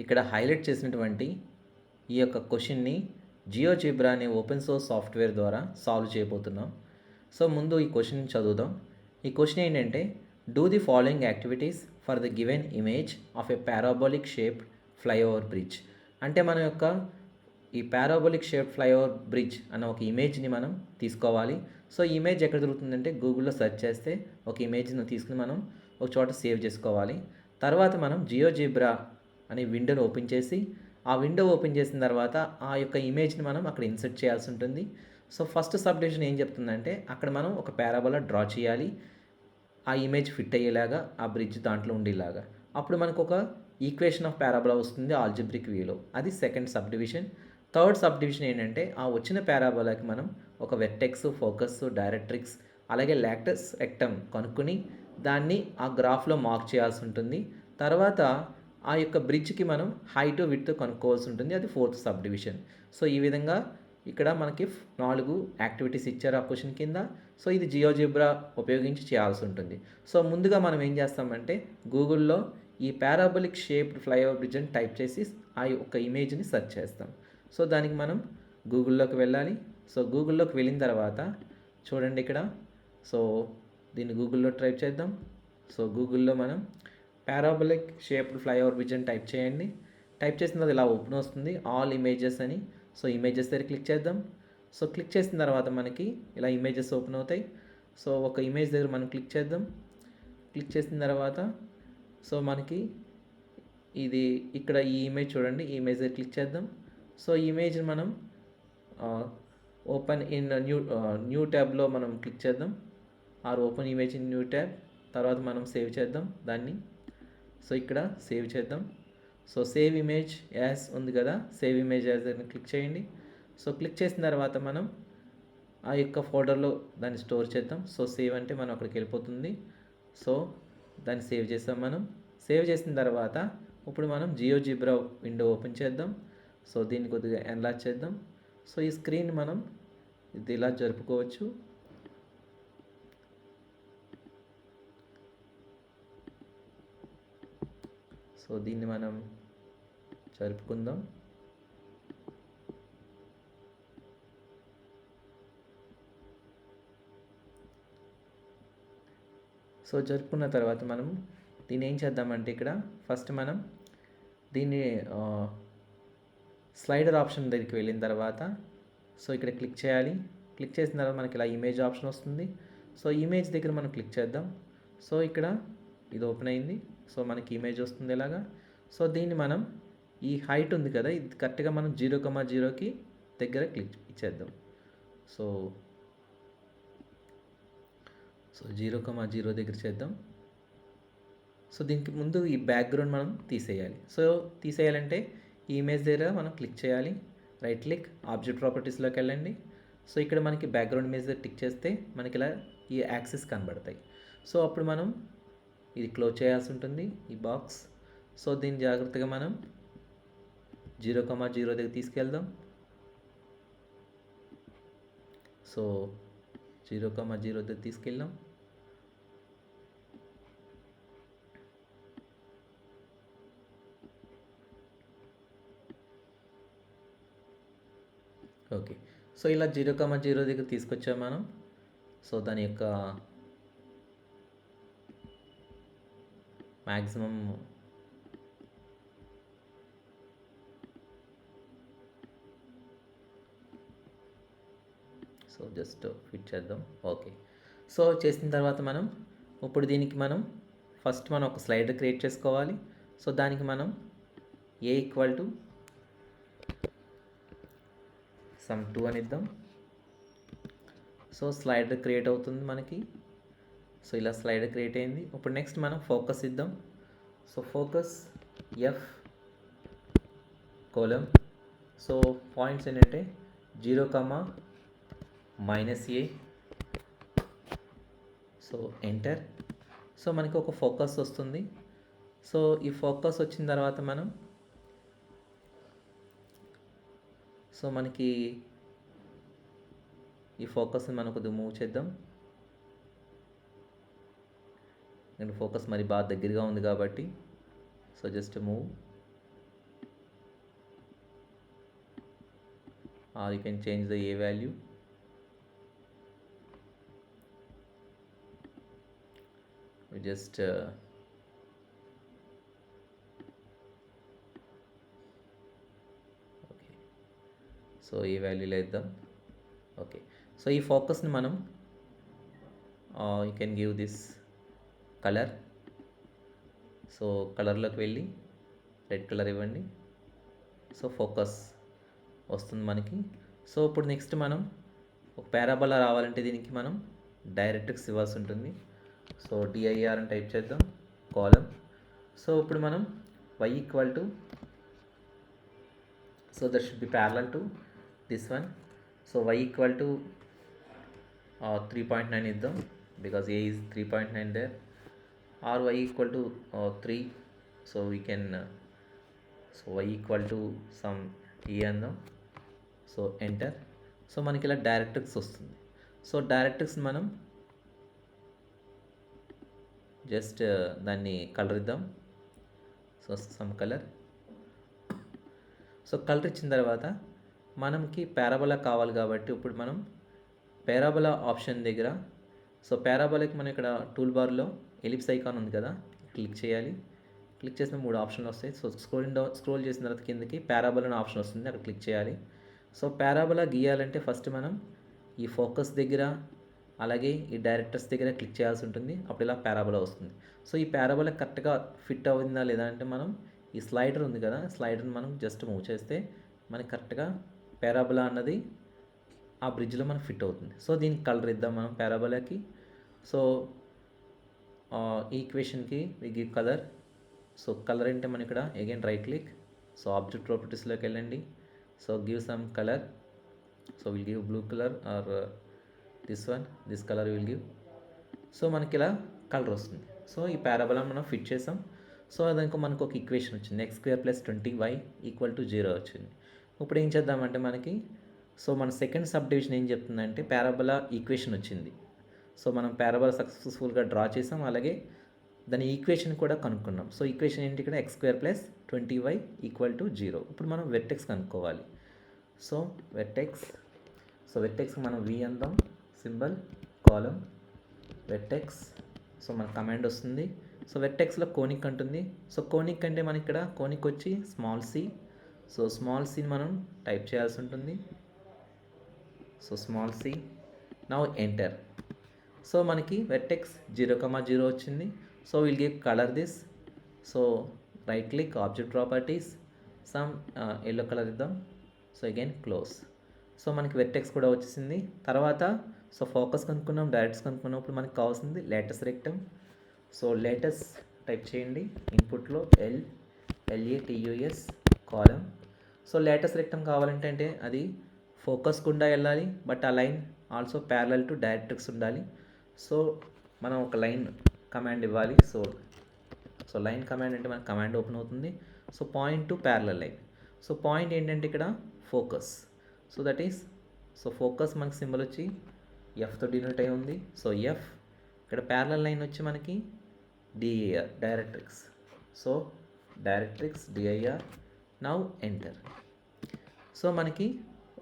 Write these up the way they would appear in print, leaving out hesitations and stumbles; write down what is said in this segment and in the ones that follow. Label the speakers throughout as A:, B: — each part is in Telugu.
A: ఇక్కడ హైలైట్ చేసినటువంటి ఈ యొక్క క్వశ్చన్ని జియోజిబ్రా అనే ఓపెన్ సోర్స్ సాఫ్ట్వేర్ ద్వారా సాల్వ్ చేయబోతున్నాం. సో ముందు ఈ క్వశ్చన్ చదువుదాం. ఈ క్వశ్చన్ ఏంటంటే, do the following activities for the given image of a parabolic shaped flyover bridge. అంటే మన యొక్క ఈ పారాబోలిక్ షేప్డ్ ఫ్లైఓవర్ బ్రిడ్జ్ అన్న ఒక ఇమేజ్ని మనం తీసుకోవాలి. సో ఈ ఇమేజ్ ఎక్కడ దొరుకుతుందంటే గూగుల్లో సెర్చ్ చేస్తే ఒక ఇమేజ్ని తీసుకుని మనం ఒక చోట సేవ్ చేసుకోవాలి. తర్వాత మనం జియోజిబ్రా అనే విండోని ఓపెన్ చేసి, ఆ విండో ఓపెన్ చేసిన తర్వాత ఆ యొక్క ఇమేజ్ని మనం అక్కడ ఇన్సర్ట్ చేయాల్సి ఉంటుంది. సో ఫస్ట్ సబ్ డివిజన్ ఏం చెప్తుందంటే, అక్కడ మనం ఒక పారాబోలా డ్రా చేయాలి, ఆ ఇమేజ్ ఫిట్ అయ్యేలాగా, ఆ బ్రిడ్జ్ దాంట్లో ఉండేలాగా. అప్పుడు మనకు ఒక ఈక్వేషన్ ఆఫ్ పారాబోలా వస్తుంది ఆల్జిబ్రిక్ వ్యూలో. అది second sub division. Third sub division ఏంటంటే, ఆ వచ్చిన పారాబోలాకి మనం ఒక వెర్టెక్స్, ఫోకస్, డైరెక్ట్రిక్స్ అలాగే లాక్టస్ రెక్టమ్ కనుక్కొని దాన్ని ఆ గ్రాఫ్లో మార్క్ చేయాల్సి ఉంటుంది. తర్వాత ఆ యొక్క బ్రిడ్జ్కి మనం హైట్ విడ్త్ కనుక్కోవాల్సి ఉంటుంది. అది ఫోర్త్ సబ్ డివిజన్. సో ఈ విధంగా ఇక్కడ మనకి 4 యాక్టివిటీస్ ఇచ్చారు ఆ క్వశ్చన్ కింద. సో ఇది జియోజిబ్రా ఉపయోగించి చేయాల్సి ఉంటుంది. సో ముందుగా మనం ఏం చేస్తామంటే, గూగుల్లో ఈ పారాబోలిక్ షేప్డ్ ఫ్లైఓవర్ బ్రిడ్జ్ అని టైప్ చేసి ఆ యొక్క ఇమేజ్ని సెర్చ్ చేస్తాం. సో దానికి మనం గూగుల్లోకి వెళ్ళాలి. సో గూగుల్లోకి వెళ్ళిన తర్వాత చూడండి ఇక్కడ, సో దీన్ని గూగుల్లో టైప్ చేద్దాం. సో గూగుల్లో మనం పారాబోలిక్ షేప్డ్ ఫ్లైఓవర్ బ్రిడ్జ్ అని టైప్ చేయండి. టైప్ చేసిన తర్వాత ఇలా ఓపెన్ వస్తుంది, ఆల్ ఇమేజెస్ అని. సో ఇమేజెస్ దగ్గర క్లిక్ చేద్దాం. సో క్లిక్ చేసిన తర్వాత మనకి ఇలా ఇమేజెస్ ఓపెన్ అవుతాయి. సో ఒక ఇమేజ్ దగ్గర మనం క్లిక్ చేద్దాం. క్లిక్ చేసిన తర్వాత సో మనకి ఇది ఇక్కడ ఈ ఇమేజ్ చూడండి, ఈ ఇమేజ్ దగ్గర క్లిక్ చేద్దాం. సో ఈ ఇమేజ్ని మనం ఓపెన్ ఇన్ న్యూ ట్యాబ్లో మనం క్లిక్ చేద్దాం. Or open image in new tab. తర్వాత మనం సేవ్ చేద్దాం దాన్ని. సో ఇక్కడ సేవ్ చేద్దాం. సో సేవ్ ఇమేజ్ యాజ్ ఉంది కదా, సేవ్ ఇమేజ్ యాజ్ అని క్లిక్ చేయండి. సో క్లిక్ చేసిన తర్వాత మనం ఆ యొక్క ఫోల్డర్లో దాన్ని స్టోర్ చేద్దాం. సో సేవ్ అంటే మనం అక్కడికి వెళ్ళిపోతుంది. సో దాన్ని సేవ్ చేస్తాం మనం. సేవ్ చేసిన తర్వాత ఇప్పుడు మనం జియోజిబ్రా విండో ఓపెన్ చేద్దాం. సో దీన్ని కొద్దిగా ఎన్లార్జ్ చేద్దాం. సో ఈ స్క్రీన్ మనం ఇది ఇలా జరుపుకోవచ్చు. సో దీన్ని మనం జరుపుకుందాం. సో జరుపుకున్న తర్వాత మనం దీన్ని ఏం చేద్దామంటే, ఇక్కడ ఫస్ట్ మనం దీన్ని స్లైడర్ ఆప్షన్ దగ్గరికి వెళ్ళిన తర్వాత సో ఇక్కడ క్లిక్ చేయాలి. క్లిక్ చేసిన తర్వాత మనకి ఇలా ఇమేజ్ ఆప్షన్ వస్తుంది. సో ఇమేజ్ దగ్గర మనం క్లిక్ చేద్దాం. సో ఇక్కడ ఇది ఓపెన్ అయింది. సో మనకి ఇమేజ్ వస్తుంది ఇలాగా. సో దీన్ని మనం ఈ హైట్ ఉంది కదా, ఇది కరెక్ట్గా మనం 0,0కి దగ్గర క్లిక్ ఇచ్చేద్దాం. సో 0,0 దగ్గర చేద్దాం. సో దీనికి ముందు ఈ బ్యాక్గ్రౌండ్ మనం తీసేయాలి. సో తీసేయాలంటే ఈ ఇమేజ్ దగ్గర మనం క్లిక్ చేయాలి. రైట్ క్లిక్, ఆబ్జెక్ట్ ప్రాపర్టీస్లోకి వెళ్ళండి. సో ఇక్కడ మనకి బ్యాక్గ్రౌండ్ ఇమేజ్ దగ్గర టిక్ చేస్తే మనకి ఇలా ఈ యాక్సెస్ కనబడతాయి. సో అప్పుడు మనం ఇది క్లోజ్ చేయాల్సి ఉంటుంది ఈ బాక్స్. సో దీన్ని జాగ్రత్తగా మనం 0,0 దగ్గర తీసుకెళ్దాం. సో 0,0 దగ్గర తీసుకెళ్ళాం. ఓకే. సో ఇలా 0,0 దగ్గర తీసుకొచ్చాం మనం. సో దాని యొక్క మ్యాక్సిమం సో జస్ట్ ఫిట్ చేద్దాం. ఓకే. సో చేసిన తర్వాత మనం ఇప్పుడు దీనికి మనం ఫస్ట్ మనం ఒక స్లైడర్ క్రియేట్ చేసుకోవాలి. సో దానికి మనం A = సమ్ 2 అని ఇద్దాం. సో స్లైడర్ క్రియేట్ అవుతుంది మనకి. సో ఇలా స్లైడర్ క్రియేట్ అయింది. ఇప్పుడు నెక్స్ట్ మనం ఫోకస్ ఇద్దాం. So focus F:. So points ఏంటంటే 0, -A. So enter. సో మనకి ఒక ఫోకస్ వస్తుంది. సో ఈ ఫోకస్ వచ్చిన తర్వాత మనం సో మనకి ఈ ఫోకస్ని మనం కొద్దిగా మూవ్ చేద్దాం. నేను ఫోకస్ మరి బాగా దగ్గరగా ఉంది కాబట్టి so just move. or you can change the a value. We just okay, so ఈ వాల్యూలో ఇద్దాం. ఓకే, సో ఈ ఫోకస్ని మనం you can give this colour. So కలర్లోకి వెళ్ళి రెడ్ కలర్ ఇవ్వండి. సో ఫోకస్ వస్తుంది మనకి. సో ఇప్పుడు నెక్స్ట్ మనం ఒక పారాబోలా రావాలంటే దీనికి మనం డైరెక్ట్రిక్స్ ఇవ్వాల్సి ఉంటుంది. సో డిఐఆర్ అని టైప్ చేద్దాం, కాలం. సో ఇప్పుడు మనం y equal to, so that should be parallel to this one. So y equal to 3.9 ఇద్దాం, because a is 3.9 there, or y equal to 3. So we can, so y equal to some e అందాం. So enter. సో మనకి ఇలా డైరెక్ట్రిక్స్ వస్తుంది. సో డైరెక్ట్రిక్స్ మనం జస్ట్ దాన్ని కలర్ ఇద్దాం. So some colour. So colour ఇచ్చిన తర్వాత మనకి పారాబోలా కావాలి కాబట్టి ఇప్పుడు మనం పారాబోలా ఆప్షన్ దగ్గర, సో పారాబోలాకి మనం ఇక్కడ టూల్ బార్లో ఎలిప్స్ ఐకాన్ ఉంది కదా, క్లిక్ చేయాలి. క్లిక్ చేసిన 3 ఆప్షన్లు వస్తాయి. సో స్క్రోల్ చేసిన తర్వాత కిందకి పారాబోలా అనే ఆప్షన్ వస్తుంది, అక్కడ క్లిక్ చేయాలి. సో పారాబోలా గీయాలంటే ఫస్ట్ మనం ఈ ఫోకస్ దగ్గర అలాగే ఈ డైరెక్టర్స్ దగ్గర క్లిక్ చేయాల్సి ఉంటుంది. అప్పుడు ఇలా పారాబోలా వస్తుంది. సో ఈ పారాబోలా కరెక్ట్గా ఫిట్ అయిందా లేదా అంటే మనం ఈ స్లైడర్ ఉంది కదా, స్లైడర్ని మనం జస్ట్ మూవ్ చేస్తే మనకి కరెక్ట్గా పారాబోలా అన్నది ఆ బ్రిడ్జ్లో మనకు ఫిట్ అవుతుంది. సో దీనికి కలర్ ఇద్దాం మనం పారాబోలాకి. సో ఈ ఈక్వేషన్కి we give colour. So colour అంటే మనం ఇక్కడ again right click, so object ప్రాపర్టీస్లోకి వెళ్ళండి. So give some colour. So will give blue colour or this one, this colour will give. So మనకి ఇలా కలర్ వస్తుంది. సో ఈ పారాబోలా మనం ఫిట్ చేసాం. సో దానికి మనకు ఒక ఈక్వేషన్ వచ్చింది, x² + 20y = 0 వచ్చింది. ఇప్పుడు ఏం చేద్దామంటే మనకి, సో మన సెకండ్ సబ్ డివిజన్ ఏం చెప్తుందంటే పారాబోలా ఈక్వేషన్ వచ్చింది. సో మనం పారాబోలా సక్సెస్ఫుల్గా డ్రా చేసాం, అలాగే దాని ఈక్వేషన్ కూడా కనుక్కున్నాం. సో ఈక్వేషన్ ఏంటి ఇక్కడ, x² + 20y = 0. ఇప్పుడు మనం వెర్టెక్స్ కనుక్కోవాలి. సో వెర్టెక్స్, సో వెర్టెక్స్ మనం v అందాం, సింబల్, కాలం, వెర్టెక్స్. సో మన కమాండ్ వస్తుంది. సో వెర్టెక్స్లో కోనిక్ అంటుంది. సో కోనిక్ అంటే మన ఇక్కడ కోనిక్ వచ్చి స్మాల్ c. సో స్మాల్ cని మనం టైప్ చేయాల్సి ఉంటుంది. So small c. Now enter. So మనకి వెర్టెక్స్ 0,0 వచ్చింది. So will give colour this. So right click, object properties, some yellow colour ఇద్దాం. So again close. సో మనకి వెర్టెక్స్ కూడా వచ్చేసింది. తర్వాత సో ఫోకస్ కనుక్కున్నాం, డైరెక్ట్స్ కనుక్కున్నాం. ఇప్పుడు మనకి కావాల్సింది let's rectum. So let's type చేయండి, ఇన్పుట్లో LATUS, column. So let's rectum కావాలంటే అంటే అది ఫోకస్ గుండా వెళ్ళాలి, బట్ ఆ line also parallel to directrix ఉండాలి. సో మనం ఒక లైన్ కమాండ్ ఇవ్వాలి. సో లైన్ కమాండ్ అంటే మనకి కమాండ్ ఓపెన్ అవుతుంది. So point to parallel line. So point ఏంటంటే ఇక్కడ focus. So that is, so focus మనకి సింబల్ వచ్చి ఎఫ్తో డినోట్ అయి ఉంది. So F. ఇక్కడ ప్యారలల్ లైన్ వచ్చి మనకి DAR, directrix. So directrix DIR. Now enter. So మనకి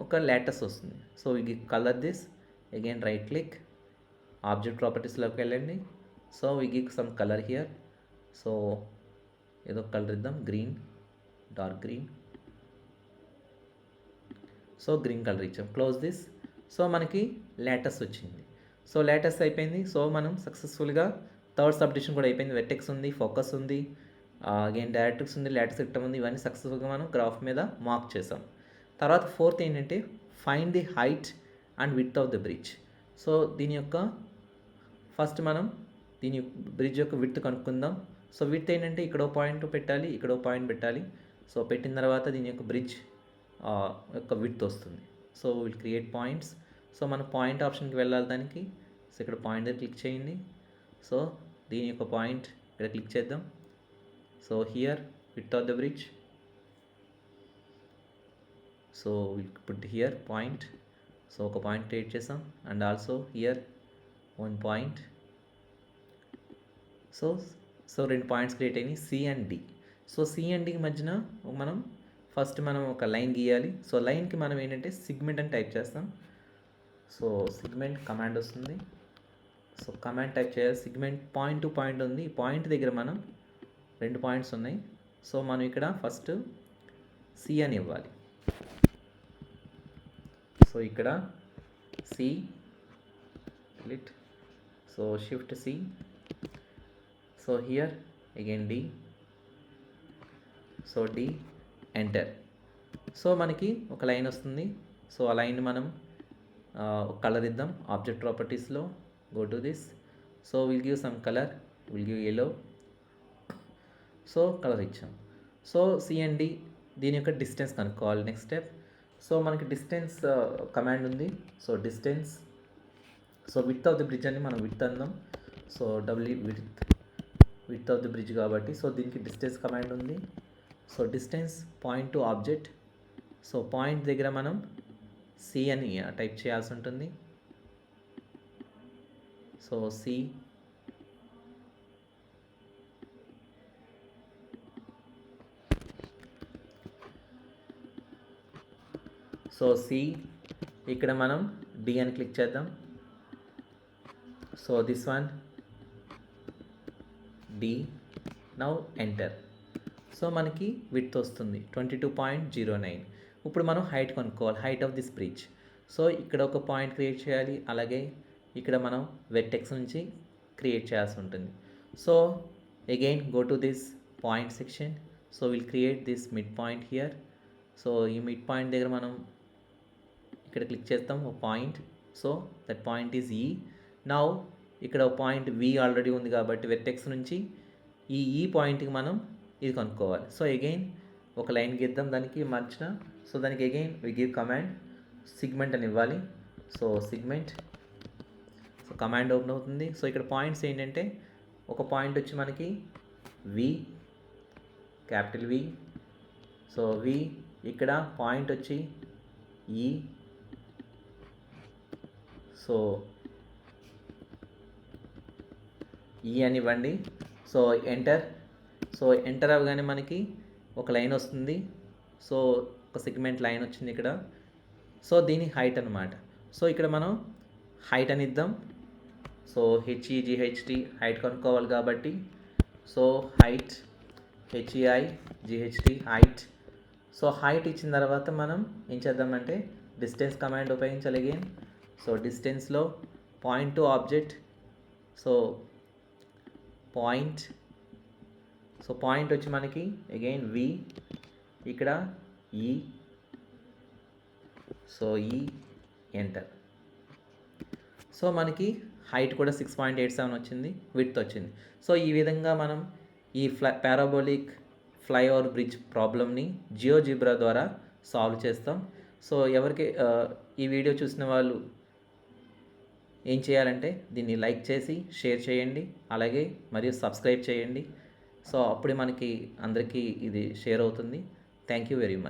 A: ఒక లేటస్ వస్తుంది. So we colour this, again right click, object ప్రాపర్టీస్లోకి వెళ్ళండి. So we give some colour here. So ఏదో కలర్ ఇద్దాం, green, dark green. So green colour ఇచ్చాం, క్లోజ్ దిస్. సో మనకి లేటస్ వచ్చింది. సో లేటస్ అయిపోయింది. సో మనం సక్సెస్ఫుల్గా థర్డ్ సబ్ డివిజన్ కూడా అయిపోయింది. వెర్టెక్స్ ఉంది, ఫోకస్ ఉంది, అగైన్ డైరెక్ట్రిక్స్ ఉంది, లేటస్ రెక్టమ్ ఉంది. ఇవన్నీ సక్సెస్ఫుల్గా మనం గ్రాఫ్ మీద మార్క్ చేసాం. తర్వాత ఫోర్త్ ఏంటంటే find the height and width of the bridge. So దీని యొక్క ఫస్ట్ మనం దీని బ్రిడ్జ్ యొక్క విడ్త్ కనుక్కుందాం. సో విడ్త్ ఏంటంటే ఇక్కడో పాయింట్ పెట్టాలి, ఇక్కడో పాయింట్ పెట్టాలి. సో పెట్టిన తర్వాత దీని యొక్క బ్రిడ్జ్ యొక్క విడ్త్ వస్తుంది. So will create points. So మన పాయింట్ ఆప్షన్కి వెళ్ళాలి దానికి. సో ఇక్కడ పాయింట్ దగ్గర క్లిక్ చేయండి. సో దీని యొక్క పాయింట్ ఇక్కడ క్లిక్ చేద్దాం. So here width of the bridge. So will put here point. So ఒక పాయింట్ క్రియేట్ చేసాం, and also here one point. So 2 points create అయినాయి, C and D. So C and D మధ్యన మనం ఫస్ట్ మనం ఒక లైన్ గీయాలి. సో లైన్కి మనం ఏంటంటే సిగ్మెంట్ అని టైప్ చేస్తాం. సో సిగ్మెంట్ కమాండ్ వస్తుంది. సో కమాండ్ టైప్ చేయాలి. సిగ్మెంట్ పాయింట్ టు పాయింట్ ఉంది. ఈ పాయింట్ దగ్గర మనం 2 పాయింట్స్ ఉన్నాయి. సో మనం ఇక్కడ ఫస్ట్ సి అని ఇవ్వాలి. సో ఇక్కడ C lit, so shift C, so here again D, so D, enter. So మనకి ఒక లైన్ వస్తుంది. సో ఆ లైన్ మనం కలర్ ఇద్దాం. ఆబ్జెక్ట్ ప్రాపర్టీస్లో go to this, so will give some colour, will give yellow. So colour ఇచ్చాం. సో సి అండ్ డి దీని యొక్క డిస్టెన్స్ కనుక్కోవాలి. నెక్స్ట్ స్టెప్, సో మనకి డిస్టెన్స్ కమాండ్ ఉంది. So distance, so width of the bridge అని మనం విడ్త్ అందాం. So width of the bridge కాబట్టి సో దీనికి డిస్టెన్స్ కమాండ్ ఉంది. So distance point to object, so point దగ్గర మనం సి అని టైప్ చేయాల్సి ఉంటుంది. సో సి, సో సి ఇక్కడ మనం డి అని క్లిక్ చేద్దాం. So this one D, now enter. So మనకి విడ్త్ వస్తుంది 22.09. ఇప్పుడు మనం హైట్ కనుక్కోవాలి, height of this bridge. So ఇక్కడ ఒక పాయింట్ క్రియేట్ చేయాలి, అలాగే ఇక్కడ మనం వెర్టెక్స్ నుంచి క్రియేట్ చేయాల్సి ఉంటుంది. So again go to this point section. So will create this mid point here. So ఈ మిడ్ పాయింట్ దగ్గర మనం ఇక్కడ క్లిక్ చేస్తాం ఒక point. So that point is ఈ. నౌ ఇక్కడ ఒక పాయింట్ వి ఆల్రెడీ ఉంది కాబట్టి వెర్టెక్స్ నుంచి ఈ పాయింట్కి మనం ఇది కనుక్కోవాలి. సో అగైన్ ఒక లైన్ గీద్దాం దానికి మధ్యన. సో దానికి again we give command segment అని ఇవ్వాలి. So segment, so command open అవుతుంది. సో ఇక్కడ పాయింట్స్ ఏంటంటే ఒక పాయింట్ వచ్చి మనకి వి, క్యాపిటల్ వి. సో వి, ఇక్కడ పాయింట్ వచ్చి ఈ. సో ఈ అని ఇవ్వండి. So enter. సో ఎంటర్ అవ్వగానే మనకి ఒక లైన్ వస్తుంది. సో ఒక సెగ్మెంట్ లైన్ వచ్చింది ఇక్కడ. సో దీని హైట్ అనమాట. సో ఇక్కడ మనం హైట్ అని ఇద్దాం. సో HEIGHT హైట్ కనుక్కోవాలి కాబట్టి so height, HEIGHT height. So height ఇచ్చిన తర్వాత మనం ఏం చేద్దామంటే డిస్టెన్స్ కమాండ్ ఉపయోగించాలి అగైన్. సో డిస్టెన్స్లో point to object, so point, so point వచ్చి మనకి అగైన్ వి, ఇక్కడ ఈ. సో ఈ, ఎంటర్. సో మనకి హైట్ కూడా 6.87 వచ్చింది, విడ్త్ వచ్చింది. సో ఈ విధంగా మనం ఈ పారాబోలిక్ ఫ్లైఓవర్ బ్రిడ్జ్ ప్రాబ్లమ్ని జియోజిబ్రా ద్వారా సాల్వ్ చేస్తాం. సో ఎవరికి ఈ వీడియో చూసిన వాళ్ళు ఏం చేయాలంటే దీన్ని లైక్ చేసి షేర్ చేయండి, అలాగే మరియు సబ్స్క్రైబ్ చేయండి. సో అప్పుడే మనకి అందరికీ ఇది షేర్ అవుతుంది. Thank you very much.